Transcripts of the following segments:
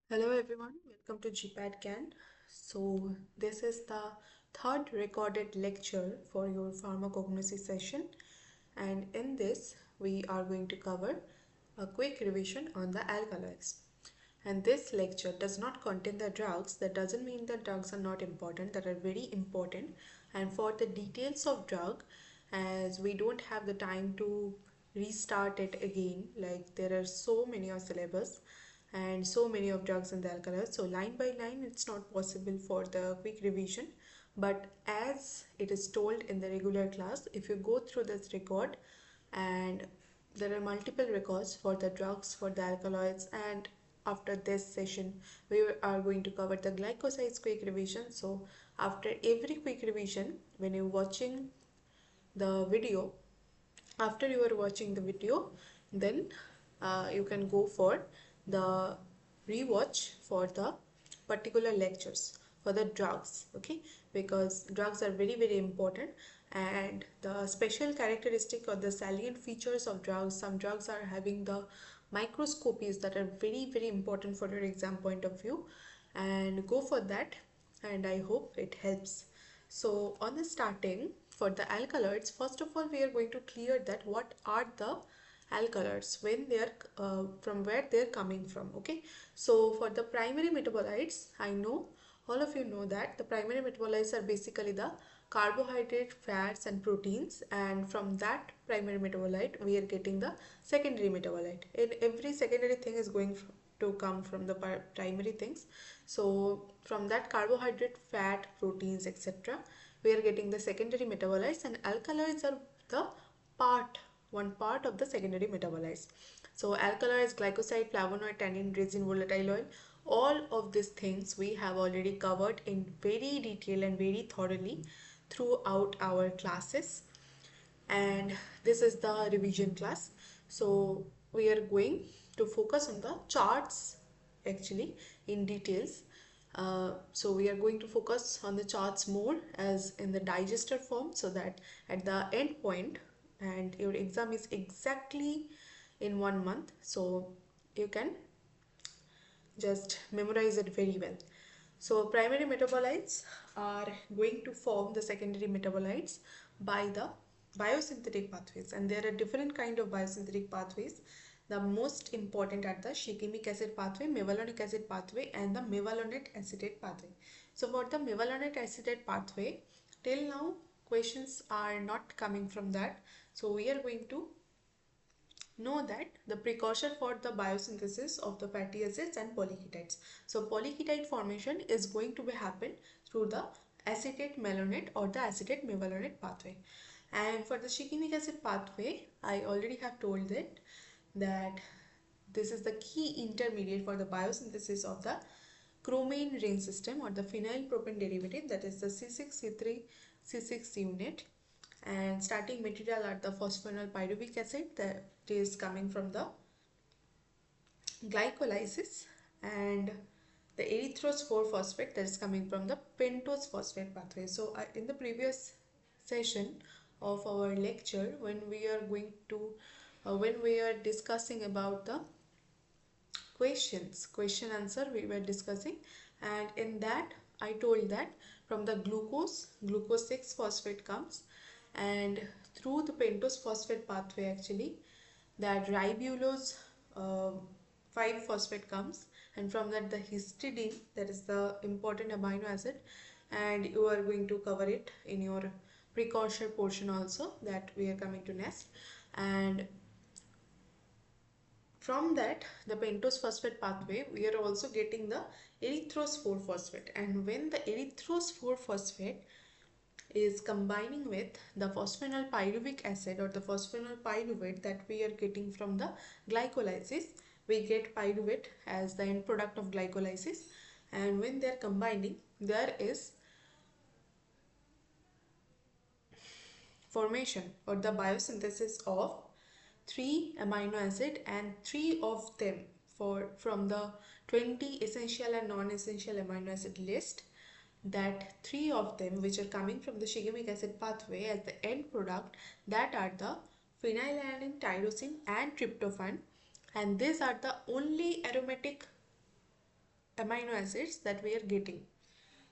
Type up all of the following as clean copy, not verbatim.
Hello everyone, welcome to GPAT CAN. So this is the third recorded lecture for your pharmacognosy session, and in this we are going to cover a quick revision on the alkaloids. And this lecture does not contain the drugs. That doesn't mean that drugs are not important. That are very important. And for the details of drug, as we don't have the time to restart it again, like there are so many of syllabus and so many of drugs in the alkaloids, so line by line it's not possible for the quick revision. But as it is told in the regular class, if you go through this record, and there are multiple records for the drugs, for the alkaloids, and after this session we are going to cover the glycosides quick revision. So after every quick revision, when you're watching the video, after you are watching the video, then you can go for the rewatch for the particular lectures for the drugs, okay, because drugs are very important. And the special characteristic or the salient features of drugs, some drugs are having the microscopies that are very important for your exam point of view, and go for that, and I hope it helps. So on the starting, for the alkaloids, first of all we are going to clear that what are the alkaloids, when they are from where they are coming from, okay. So for the primary metabolites, I know all of you know that the primary metabolites are basically the carbohydrate, fats and proteins, and from that primary metabolite we are getting the secondary metabolite. In every secondary thing is going to come from the primary things. So from that carbohydrate, fat, proteins, etc., we are getting the secondary metabolites, and alkaloids are the one part of the secondary metabolites. So alkaloids, glycoside, flavonoid, tannin, resin, volatile oil, all of these things we have already covered in very detail and very thoroughly throughout our classes. And this is the revision class. So we are going to focus on the charts actually in details. So we are going to focus on the charts more as in the digester form, so that at the end point, and your exam is exactly in 1 month, so you can just memorize it very well. So primary metabolites are going to form the secondary metabolites by the biosynthetic pathways, and there are different kind of biosynthetic pathways. The most important are the shikimic acid pathway, mevalonic acid pathway, and the mevalonate acetate pathway. So for the mevalonate acetate pathway, till now questions are not coming from that. So we are going to know that the precursor for the biosynthesis of the fatty acids and polyketides. So polyketide formation is going to be happen through the acetate malonate or the acetate mevalonate pathway. And for the shikimic acid pathway, I already have told that this is the key intermediate for the biosynthesis of the chromine ring system or the phenyl propane derivative, that is the C6C3 C6 unit. And starting material are the phosphoenol pyruvic acid that is coming from the glycolysis, and the erythrose 4-phosphate that is coming from the pentose phosphate pathway. So in the previous session of our lecture, when we are going to when we are discussing about the question answer we were discussing, and in that I told that from the glucose 6 phosphate comes, and through the pentose phosphate pathway actually that ribulose 5 phosphate comes, and from that the histidine, that is the important amino acid, and you are going to cover it in your precursor portion also, that we are coming to next. And from that the pentose phosphate pathway we are also getting the erythrose 4-phosphate, and when the erythrose 4-phosphate is combining with the phosphoenol pyruvic acid or the phosphoenol pyruvate that we are getting from the glycolysis, we get pyruvate as the end product of glycolysis, and when they are combining there is formation or the biosynthesis of 3 amino acid, and 3 of them from the 20 essential and non-essential amino acid list, that 3 of them which are coming from the shikimic acid pathway as the end product, that are the phenylalanine, tyrosine and tryptophan, and these are the only aromatic amino acids that we are getting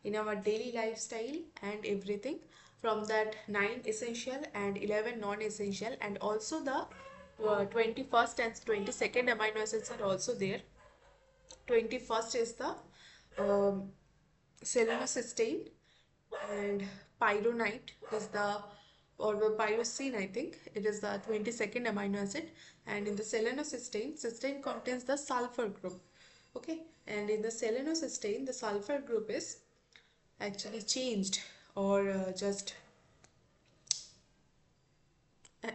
in our daily lifestyle and everything. From that, 9 essential and 11 non-essential, and also the 21st and 22nd amino acids are also there. 21st is the um, selenocysteine, and pyronite is the, or the pyrosine, I think it is the 22nd amino acid. And in the selenocysteine, cysteine contains the sulfur group. Okay, and in the selenocysteine, the sulfur group is actually changed, or just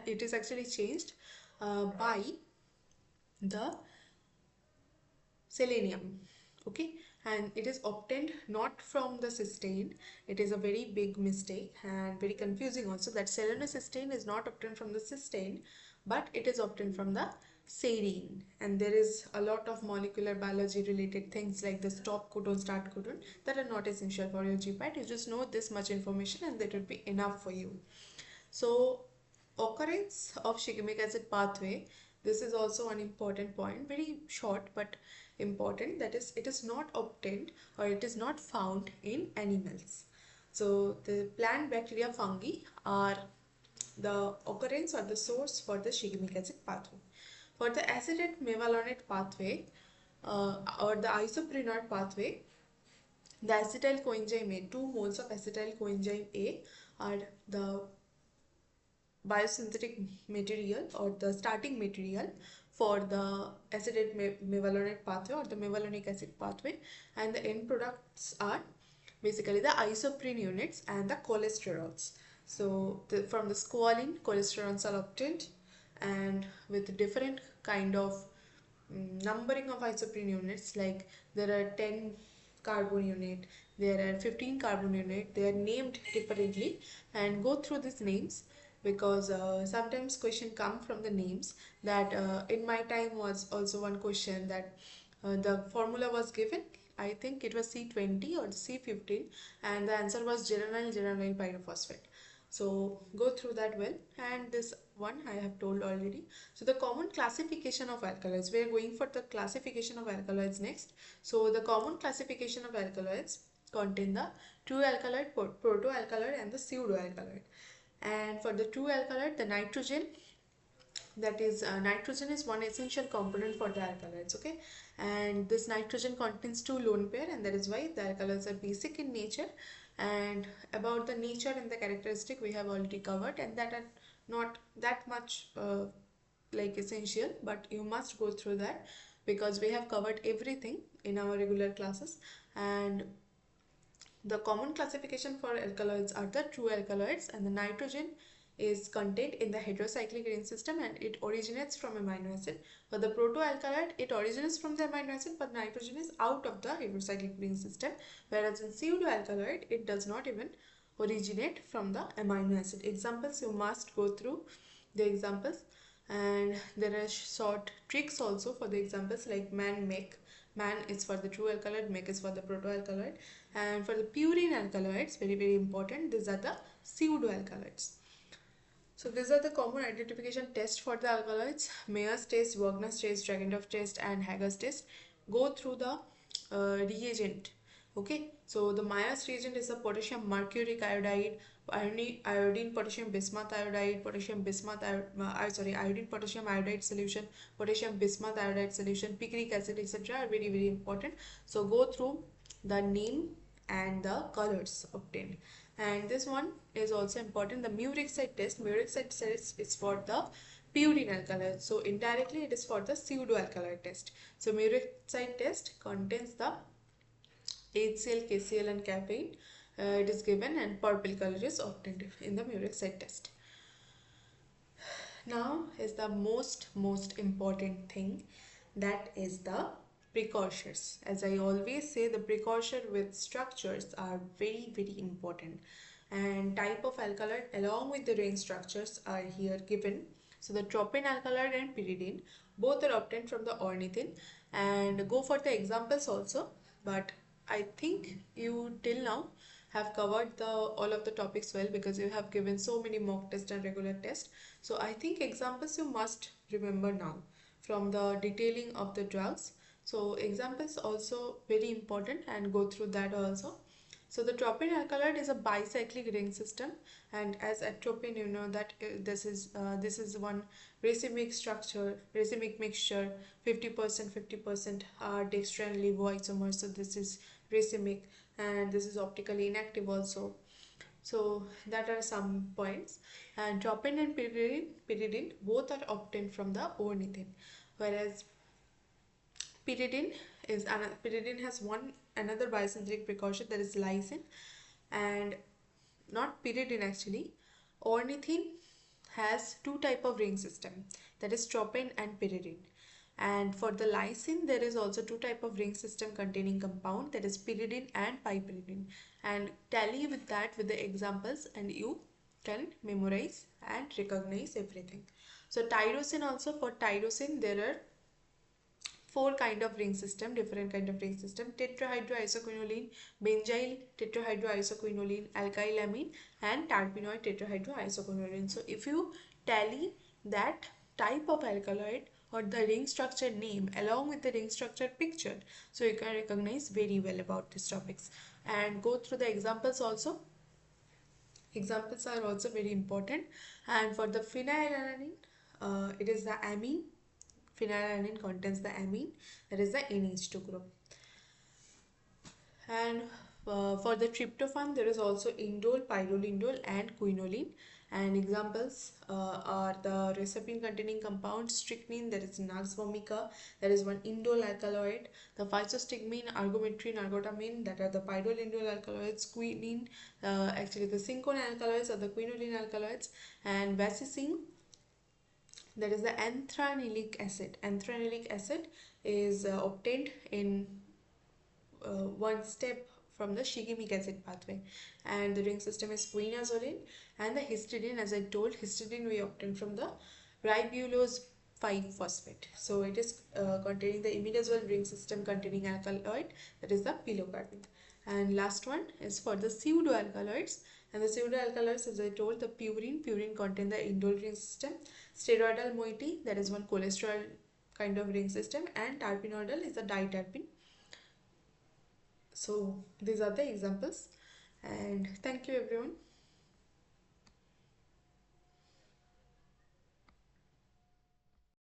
it is actually changed by the selenium. Okay, and it is obtained not from the cysteine. It is a very big mistake and very confusing also, that selenocysteine is not obtained from the cysteine, but it is obtained from the serine. And there is a lot of molecular biology related things like the stop codon, start codon, that are not essential for your GPAT. You just know this much information and that would be enough for you. So occurrence of shigemic acid pathway, this is also an important point, very short but important, that is, it is not obtained or it is not found in animals. So the plant, bacteria, fungi are the occurrence or the source for the shigemic acid pathway. For the acetate mevalonate pathway or the isoprenoid pathway, the acetyl coenzyme A, 2 moles of acetyl coenzyme A are the biosynthetic material or the starting material for the acetate mevalonate pathway or the mevalonic acid pathway, and the end products are basically the isoprene units and the cholesterols. So from the squalene, cholesterols are obtained, and with different kind of numbering of isoprene units, like there are 10 carbon unit, there are 15 carbon unit, they are named differently, and go through these names because sometimes question come from the names. That in my time was also one question that the formula was given, I think it was C20 or C15, and the answer was geranyl pyrophosphate. So go through that well, and this one I have told already. So the common classification of alkaloids, we are going for the classification of alkaloids next. So the common classification of alkaloids contain the true alkaloid, proto-alkaloid, and the pseudo-alkaloid. And for the true alkaloid, the nitrogen, that is nitrogen is one essential component for the alkaloids. Okay, and this nitrogen contains two lone pair, and that is why the alkaloids are basic in nature. And about the nature and the characteristic we have already covered, and that are not that much like essential, but you must go through that because we have covered everything in our regular classes. And the common classification for alkaloids are the true alkaloids, and the nitrogen is contained in the heterocyclic ring system and it originates from amino acid. For the proto-alkaloid, it originates from the amino acid, but nitrogen is out of the heterocyclic ring system, whereas in pseudo-alkaloid, it does not even originate from the amino acid. Examples, you must go through the examples, and there are short tricks also for the examples, like make. Man is for the true alkaloid, make is for the proto-alkaloid, and for the purine alkaloids, very important, these are the pseudo-alkaloids. So these are the common identification tests for the alkaloids: Mayer's test, Wagner's test, Dragendorf test, and Hager's test. Go through the reagent. Okay, so the Mayer's reagent is the potassium mercuric iodide, iodine potassium bismuth iodide, potassium bismuth iodine potassium iodide solution, potassium bismuth iodide solution, picric acid, etc. are very important. So go through the name and the colors obtained. And this one is also important, the Murexide test. Murexide test is for the purine alkaloid, so indirectly it is for the pseudo alkaloid test. So Murexide test contains the HCl, KCl and caffeine. It is given, and purple color is obtained in the Murexide test. Now is the most important thing, that is the precursors. As I always say, the precursor with structures are very important, and type of alkaloid along with the ring structures are here given. So the tropine alkaloid and pyridine, both are obtained from the ornithine, and go for the examples also. But I think you till now have covered the all of the topics well, because you have given so many mock tests and regular tests. So I think examples you must remember now from the detailing of the drugs. So examples also very important, and go through that also. So the tropine alkaloid is a bicyclic ring system, and as atropine, you know that this is one racemic structure, racemic mixture, 50% 50% are dextran and levo isomers. So this is racemic, and this is optically inactive also. So that are some points. And tropine and pyridine both are obtained from the ornithine, whereas pyridine has one another biosynthetic precursor, that is lysine, and not pyridine actually. Ornithine has two type of ring system, that is tropine and pyridine. And for the lysine, there is also two type of ring system containing compound, that is pyridine and pipyridine. And tally with that with the examples, and you can memorize and recognize everything. So tyrosine also, for tyrosine there are four kind of ring system, different kind of ring system: tetrahydroisoquinoline, benzyl tetrahydroisoquinoline, alkylamine, and terpenoid tetrahydroisoquinoline. So if you tally that type of alkaloid or the ring structure name along with the ring structure picture, so you can recognize very well about these topics. And go through the examples also. Examples are also very important. And for the phenylalanine, it is the amine. Phenylalanine contains the amine, that is the NH2 group. And for the tryptophan, there is also indole, pyrrolindole, and quinoline. And examples are the recipe containing compound strychnine, that is Nux vomica, that is one indole alkaloid. The physostigmine, argometrin, argotamine, that are the pyrrolindole alkaloids. Quinine, actually the cinchone alkaloids are the quinoline alkaloids. And vasicine, that is the anthranylic acid. Anthranylic acid is obtained in one step from the shigemic acid pathway. And the ring system is quinazoline. And the histidine, as I told, histidine we obtain from the ribulose 5-phosphate. So it is containing the imidazole ring system containing alkaloid, that is the pilocarpine. And last one is for the pseudoalkaloids. And the pseudoalkaloids, as I told, the purine contain the indole ring system. Steroidal moiety, that is one cholesterol kind of ring system. And terpenoidal is a diterpene. So these are the examples, and thank you everyone.